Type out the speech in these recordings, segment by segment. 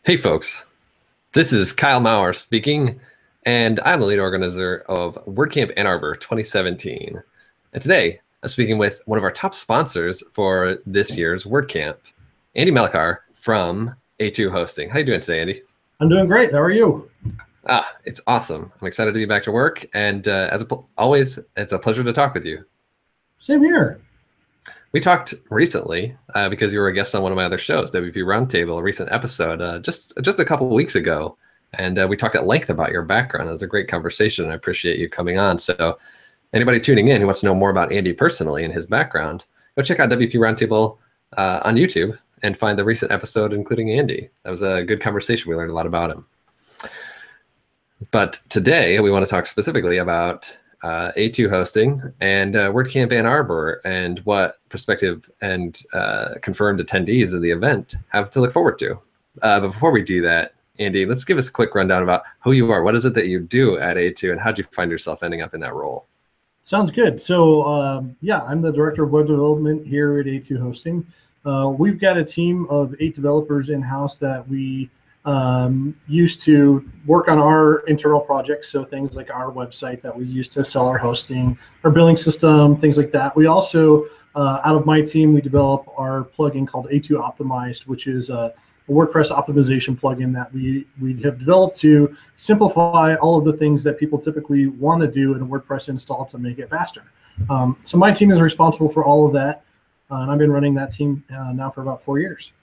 Hey folks, this is Kyle Maurer speaking, and I'm the lead organizer of WordCamp Ann Arbor 2017. And today I'm speaking with one of our top sponsors for this year's WordCamp, Andy Melichar from A2 Hosting. How you doing today, Andy? I'm doing great. How are you? It's awesome. I'm excited to be back to work, and as always, it's a pleasure to talk with you. Same here. We talked recently because you were a guest on one of my other shows, WP Roundtable, a recent episode, just a couple of weeks ago, and we talked at length about your background. It was a great conversation, and I appreciate you coming on. So, anybody tuning in who wants to know more about Andy personally and his background, go check out WP Roundtable on YouTube and find the recent episode, including Andy. That was a good conversation. We learned a lot about him. But today we want to talk specifically about A2 hosting and WordCamp Ann Arbor and what prospective and confirmed attendees of the event have to look forward to. But before we do that, Andy, let's give us a quick rundown about who you are. What is it that you do at A2 and how did you find yourself ending up in that role? Sounds good. So yeah, I'm the director of web development here at A2 Hosting. We've got a team of 8 developers in-house that we used to work on our internal projects. So things like our website that we use to sell our hosting, our billing system, things like that. We also, out of my team, we develop our plugin called A2 Optimized, which is a WordPress optimization plugin that we have developed to simplify all of the things that people typically want to do in a WordPress install to make it faster. So my team is responsible for all of that, and I've been running that team now for about 4 years.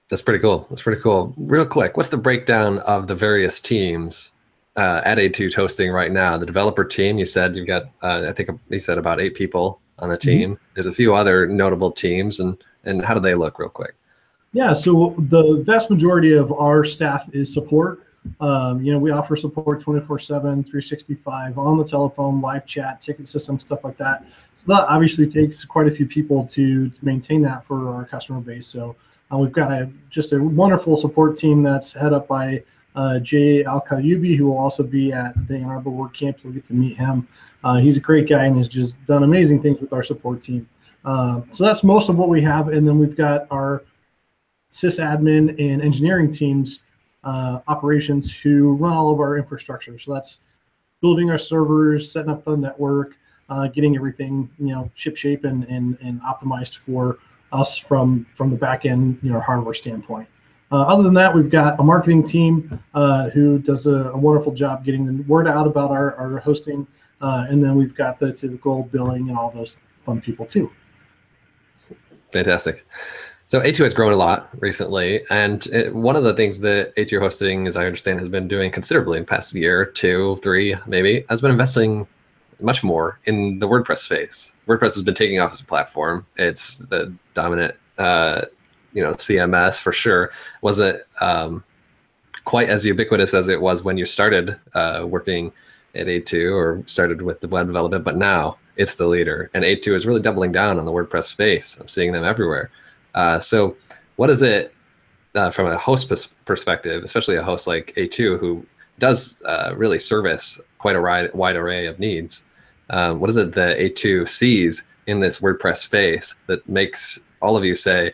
That's pretty cool. That's pretty cool. Real quick, what's the breakdown of the various teams at A2 Hosting right now? The developer team, you said you've got, I think you said about 8 people on the team. There's a few other notable teams, and how do they look real quick? Yeah, so the vast majority of our staff is support. We offer support 24/7, 365 on the telephone, live chat, ticket system, stuff like that. So that obviously takes quite a few people to maintain that for our customer base. So we've got just a wonderful support team that's head up by Jay Al-Kayubi, who will also be at the Ann Arbor WordCamp. So we'll get to meet him. He's a great guy and has just done amazing things with our support team. So that's most of what we have. And then we've got our sysadmin and engineering teams, operations, who run all of our infrastructure. So that's building our servers, setting up the network, getting everything ship-shape and optimized for us from the back end hardware standpoint. Other than that, we've got a marketing team who does a wonderful job getting the word out about our hosting, and then we've got the typical billing and all those fun people too. Fantastic. So A2 has grown a lot recently, and one of the things that A2 Hosting, as I understand, has been doing considerably in the past year, 2, 3, maybe, has been investing much more in the WordPress space. WordPress has been taking off as a platform. It's the dominant, CMS for sure. Wasn't quite as ubiquitous as it was when you started working at A2 or started with the web development, but now it's the leader, and A2 is really doubling down on the WordPress space. I'm seeing them everywhere. So what is it from a host perspective, especially a host like A2 who does really service quite a wide array of needs? What is it that A2 sees in this WordPress space that makes all of you say,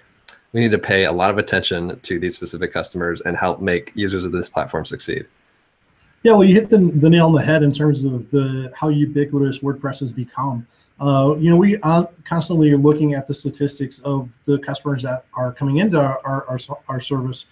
we need to pay a lot of attention to these specific customers and help make users of this platform succeed? Yeah, well, you hit the nail on the head in terms of how ubiquitous WordPress has become. We are constantly looking at the statistics of the customers that are coming into our service.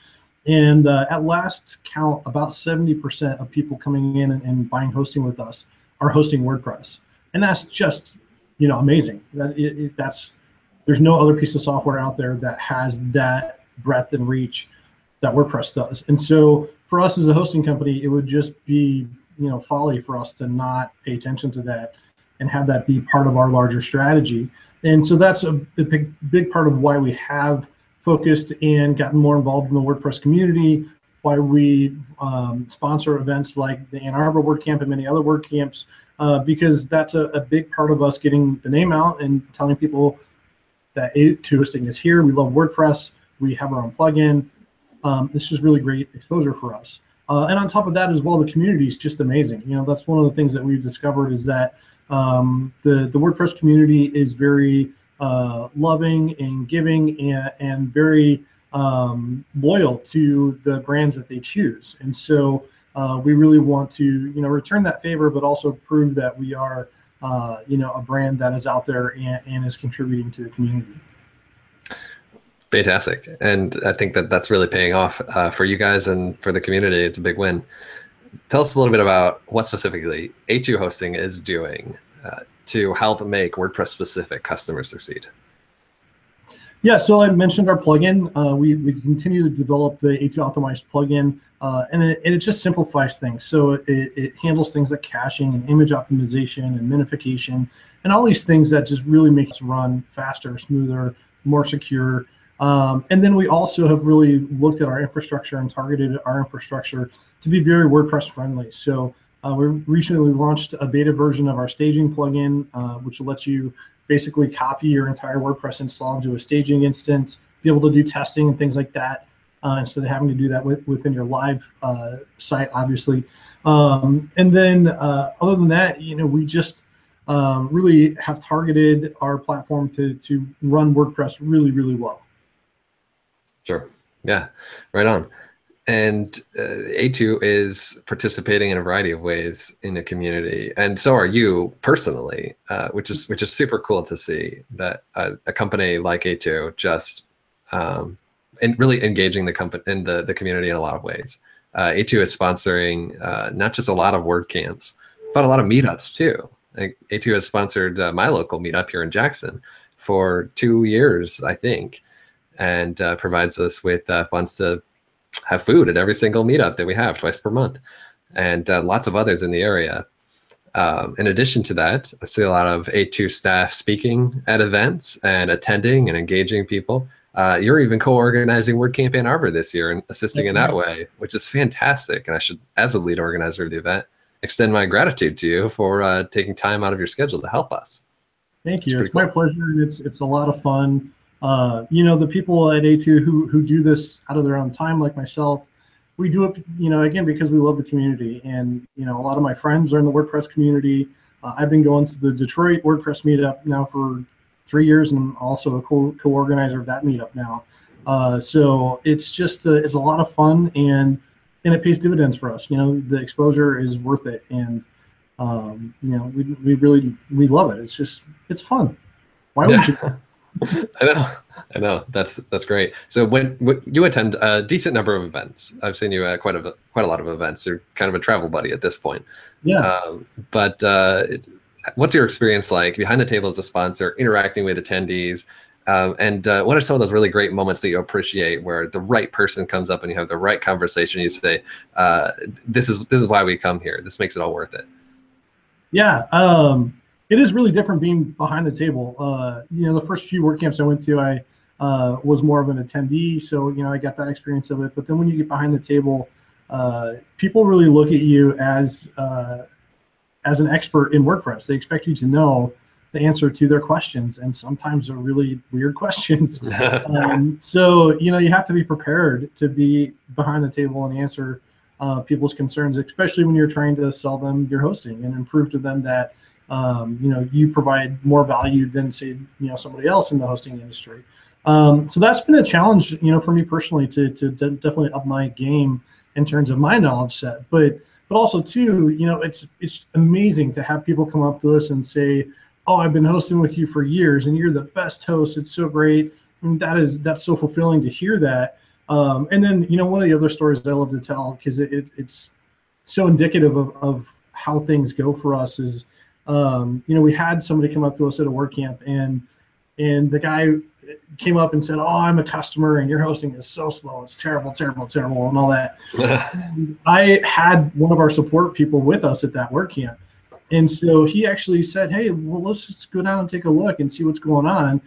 And at last count, about 70% of people coming in and buying hosting with us are hosting WordPress. And that's just, amazing. There's no other piece of software out there that has that breadth and reach that WordPress does. And so for us as a hosting company, it would just be, folly for us to not pay attention to that and have that be part of our larger strategy. And so that's a big part of why we have focused and gotten more involved in the WordPress community, why we sponsor events like the Ann Arbor WordCamp and many other WordCamps, because that's a big part of us getting the name out and telling people that A2 Hosting is here. We love WordPress. We have our own plugin. This is really great exposure for us. And on top of that as well, the community is just amazing. That's one of the things that we've discovered is that the WordPress community is very loving and giving and very loyal to the brands that they choose. And so we really want to, you know, return that favor, but also prove that we are, you know, a brand that is out there and is contributing to the community. Fantastic. And I think that that's really paying off for you guys and for the community. It's a big win. Tell us a little bit about what specifically A2 Hosting is doing to help make WordPress specific customers succeed. Yeah, so I mentioned our plugin. We continue to develop the A2 Optimized plugin, and it just simplifies things. So it handles things like caching and image optimization and minification and all these things that just really make us run faster, smoother, more secure. And then we also have really looked at our infrastructure and targeted our infrastructure to be very WordPress friendly. So we recently launched a beta version of our staging plugin, which lets you basically copy your entire WordPress install into a staging instance, be able to do testing and things like that, instead of having to do that within your live site, obviously. And then other than that, you know, we just really have targeted our platform to run WordPress really, really well. Sure. Yeah, right on. And A2 is participating in a variety of ways in the community, and so are you personally, which is super cool to see that a company like A2 just and really engaging the company in the community in a lot of ways. A2 is sponsoring not just a lot of WordCamps, but a lot of meetups too. Like A2 has sponsored my local meetup here in Jackson for 2 years, I think, and provides us with funds to have food at every single meetup that we have twice per month, and lots of others in the area. In addition to that, I see a lot of A2 staff speaking at events and attending and engaging people. You're even co-organizing WordCamp Ann Arbor this year and assisting in that way, which is fantastic. And I should, as a lead organizer of the event, extend my gratitude to you for taking time out of your schedule to help us. Thank you. It's my pleasure. It's a lot of fun. You know, the people at A2 who do this out of their own time, like myself, we do it, you know, again, because we love the community. And, you know, a lot of my friends are in the WordPress community. I've been going to the Detroit WordPress meetup now for 3 years, and I'm also a co-organizer of that meetup now. So it's just, it's a lot of fun, and it pays dividends for us. You know, the exposure is worth it. And, you know, we love it. It's just, it's fun. Why wouldn't you? I know. That's great. So when you attend a decent number of events, I've seen you at quite a lot of events. You're kind of a travel buddy at this point. Yeah. But what's your experience like behind the table as a sponsor, interacting with attendees, and what are some of those really great moments that you appreciate where the right person comes up and you have the right conversation? You say, "This is why we come here. This makes it all worth it." Yeah. It is really different being behind the table. You know, the first few WordCamps I went to, I was more of an attendee, so, you know, I got that experience of it. But then when you get behind the table, people really look at you as an expert in WordPress. They expect you to know the answer to their questions, and sometimes they're really weird questions. So, you know, you have to be prepared to be behind the table and answer people's concerns, especially when you're trying to sell them your hosting and improve to them that you know, you provide more value than, say, you know, somebody else in the hosting industry. So that's been a challenge, you know, for me personally to definitely up my game in terms of my knowledge set. But also too, you know, it's amazing to have people come up to us and say, "Oh, I've been hosting with you for years, and you're the best host. It's so great." And that's so fulfilling to hear that. And then, you know, one of the other stories that I love to tell, because it's so indicative of how things go for us, is you know, we had somebody come up to us at a WordCamp, and the guy came up and said, "Oh, I'm a customer, and your hosting is so slow. It's terrible, terrible, terrible," and all that. I had one of our support people with us at that WordCamp, and so he actually said, "Hey, well, let's just go down and take a look and see what's going on,"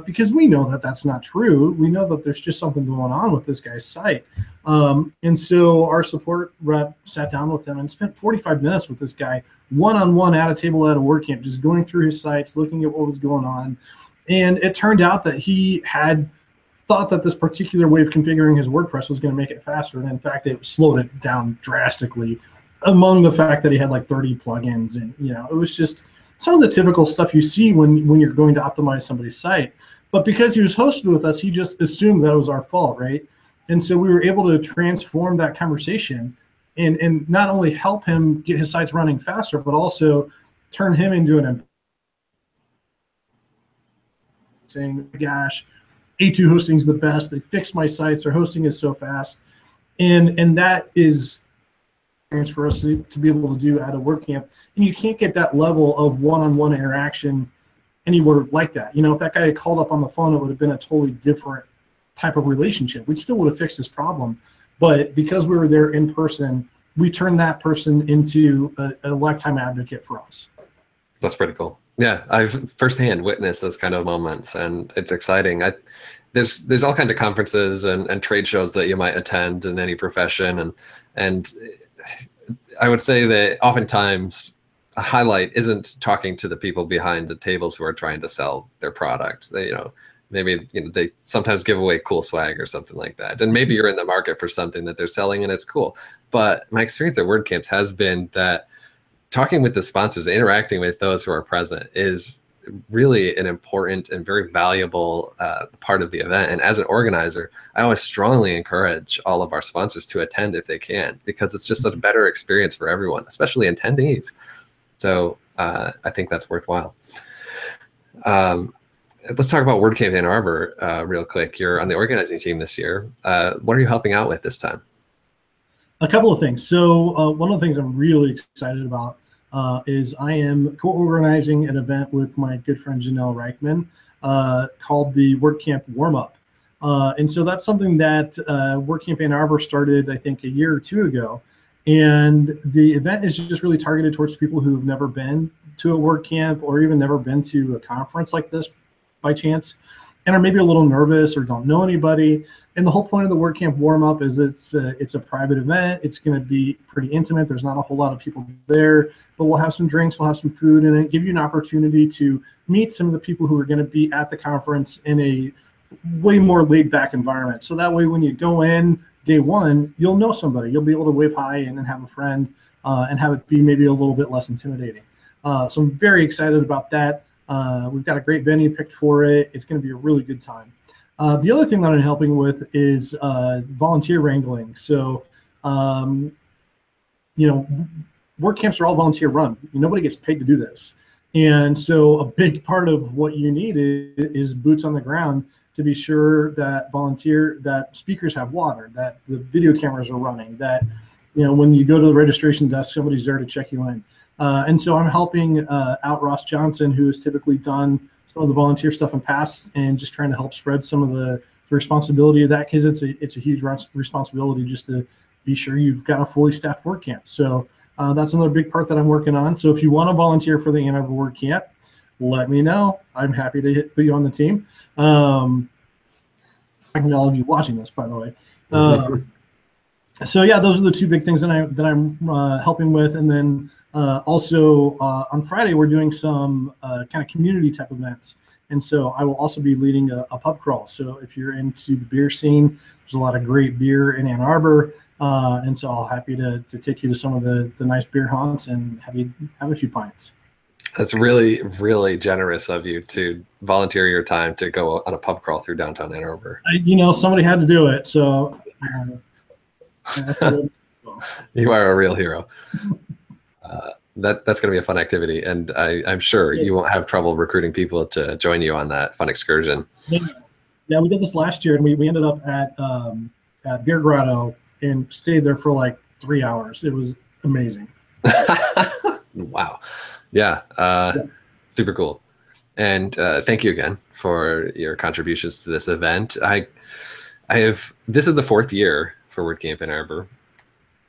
because we know that that's not true. We know that there's just something going on with this guy's site. And so our support rep sat down with him and spent 45 minutes with this guy, one-on-one at a table at a WordCamp, just going through his sites, looking at what was going on. And it turned out that he had thought that this particular way of configuring his WordPress was going to make it faster. And in fact, it slowed it down drastically, among the fact that he had like 30 plugins. And, you know, it was just some of the typical stuff you see when you're going to optimize somebody's site. But because he was hosted with us, he just assumed that it was our fault, right? And so we were able to transform that conversation and not only help him get his sites running faster, but also turn him into an saying, gosh, A2 hosting is the best. They fixed my sites. Their hosting is so fast. And that is for us to be able to do at a WordCamp. And you can't get that level of one-on-one interaction anywhere like that. You know, if that guy had called up on the phone, it would have been a totally different type of relationship. We still would have fixed his problem. But because we were there in person, we turned that person into a lifetime advocate for us. That's pretty cool. Yeah, I've firsthand witnessed those kind of moments, and it's exciting. There's all kinds of conferences and trade shows that you might attend in any profession, and I would say that oftentimes a highlight isn't talking to the people behind the tables who are trying to sell their product. They, maybe they sometimes give away cool swag or something like that, and maybe you're in the market for something that they're selling and it's cool. But my experience at WordCamps has been that talking with the sponsors, interacting with those who are present is really an important and very valuable part of the event. And as an organizer, I always strongly encourage all of our sponsors to attend if they can, because it's just a better experience for everyone, especially attendees. So I think that's worthwhile. Let's talk about WordCamp Ann Arbor real quick. You're on the organizing team this year. What are you helping out with this time? A couple of things. So one of the things I'm really excited about is I am co-organizing an event with my good friend Janelle Reichman called the WordCamp Warm-Up. And so that's something that WordCamp Ann Arbor started, I think, a year or two ago. And the event is just really targeted towards people who have never been to a WordCamp or even never been to a conference like this by chance, and are maybe a little nervous or don't know anybody. And the whole point of the WordCamp warm-up is it's a private event. It's going to be pretty intimate. There's not a whole lot of people there, but we'll have some drinks, we'll have some food, and give you an opportunity to meet some of the people who are going to be at the conference in a way more laid-back environment. So that way, when you go in day one, you'll know somebody. You'll be able to wave hi and then have a friend and have it be maybe a little bit less intimidating. So I'm very excited about that. We've got a great venue picked for it. It's going to be a really good time. The other thing that I'm helping with is volunteer wrangling. So, WordCamps are all volunteer run. Nobody gets paid to do this. And so a big part of what you need is boots on the ground to be sure that speakers have water, that the video cameras are running, that, when you go to the registration desk, somebody's there to check you in. And so I'm helping out Ross Johnson, who has typically done some of the volunteer stuff in past, and just trying to help spread some of the responsibility of that, because it's a huge responsibility just to be sure you've got a fully staffed WordCamp. So that's another big part that I'm working on. So if you want to volunteer for the Ann Arbor WordCamp, let me know. I'm happy to put you on the team. Thank all of you watching this, by the way. So yeah, those are the two big things that I'm helping with, and then. Also, on Friday, we're doing some kind of community type events. And so I will also be leading a pub crawl. So if you're into the beer scene, there's a lot of great beer in Ann Arbor. And so I'll happy to take you to some of the nice beer haunts and have you have a few pints. That's really, really generous of you to volunteer your time to go on a pub crawl through downtown Ann Arbor. Somebody had to do it. So you are a real hero. That's going to be a fun activity, and I'm sure you won't have trouble recruiting people to join you on that fun excursion. Yeah, we did this last year, and we ended up at Beer Grotto and stayed there for like 3 hours. It was amazing. Wow. Yeah. Super cool. And thank you again for your contributions to this event. This is the 4th year for WordCamp Ann Arbor.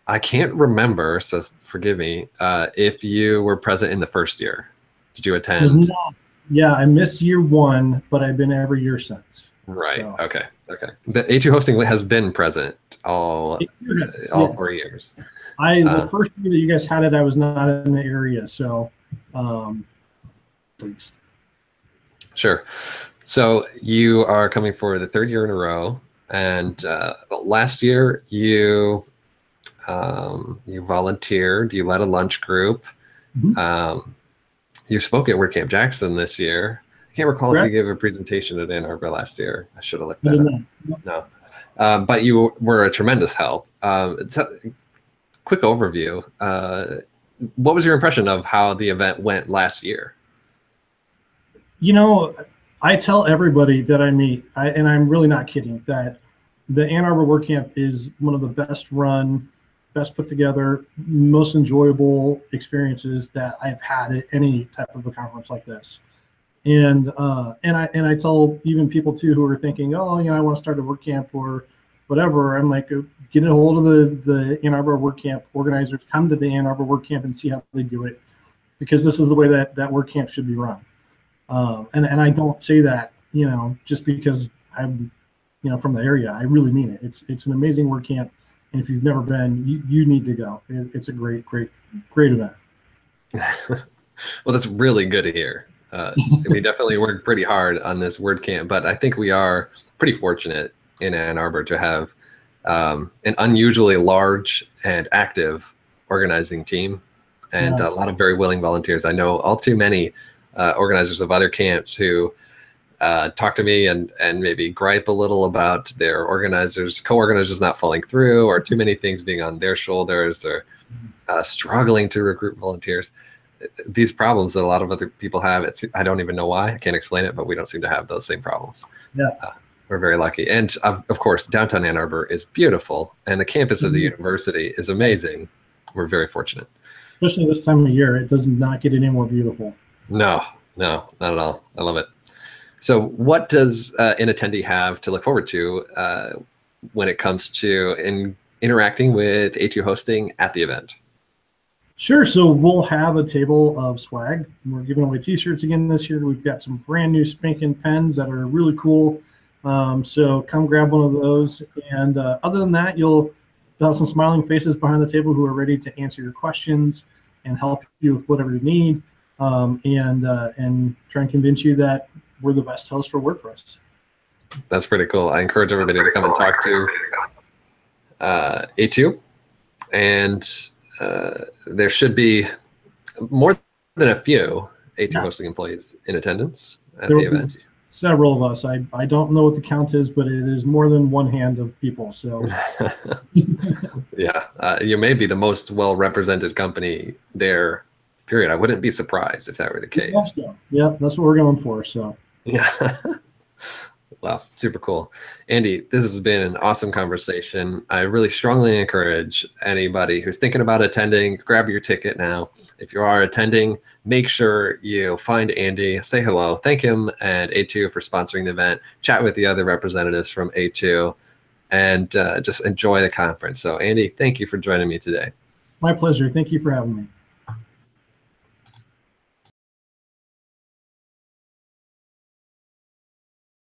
I can't remember, so forgive me, if you were present in the first year. Did you attend? Yeah, I missed year 1, but I've been every year since. Right. So. Okay. The A2 hosting has been present all 4 years. The first year that you guys had it, I was not in the area, so at least. Sure. So you are coming for the 3rd year in a row, and last year you volunteered, you led a lunch group. Mm-hmm. You spoke at WordCamp Jackson this year. can't recall if you Correct? gave a presentation at Ann Arbor last year. I should have looked I that did up. not. No. But you were a tremendous help. Quick overview. What was your impression of how the event went last year? You know, I tell everybody that I meet, and I'm really not kidding, that the Ann Arbor WordCamp is one of the best run, best put together, most enjoyable experiences that I've had at any type of a conference like this. And I tell even people too who are thinking, oh, I want to start a WordCamp or whatever. I'm like, get a hold of the Ann Arbor WordCamp organizers, come to the Ann Arbor WordCamp and see how they do it, because this is the way that WordCamp should be run. And I don't say that, just because I'm, from the area. I really mean it. It's an amazing WordCamp, and if you've never been, you need to go. It's a great event. Well, that's really good to hear. We definitely worked pretty hard on this WordCamp, but I think we are pretty fortunate in Ann Arbor to have an unusually large and active organizing team, and a lot of very willing volunteers. I know all too many organizers of other camps who talk to me and maybe gripe a little about their co-organizers not following through, or too many things being on their shoulders, or struggling to recruit volunteers. These problems that a lot of other people have, I don't even know why. I can't explain it, but we don't seem to have those same problems. Yeah. We're very lucky. And of course, downtown Ann Arbor is beautiful, and the campus of the university is amazing. We're very fortunate. Especially this time of year, it does not get any more beautiful. No, not at all. I love it. So what does an attendee have to look forward to when it comes to interacting with A2 hosting at the event? Sure. So we'll have a table of swag. We're giving away t-shirts again this year. We've got some brand new spanking pens that are really cool. So come grab one of those. And other than that, you'll have some smiling faces behind the table who are ready to answer your questions and help you with whatever you need, and try and convince you that we're the best host for WordPress. That's pretty cool. I encourage everybody to come and talk to A2. And there should be more than a few A2 hosting employees in attendance at the event. Several of us. I don't know what the count is, but it is more than one hand of people. So yeah, you may be the most well-represented company there, period. I wouldn't be surprised if that were the case. Yeah, that's what we're going for. So yeah. Wow, super cool. Andy, this has been an awesome conversation. I really strongly encourage anybody who's thinking about attending, grab your ticket now. If you are attending, make sure you find Andy, say hello, thank him and A2 for sponsoring the event, chat with the other representatives from A2, and just enjoy the conference. So Andy, thank you for joining me today. My pleasure. Thank you for having me.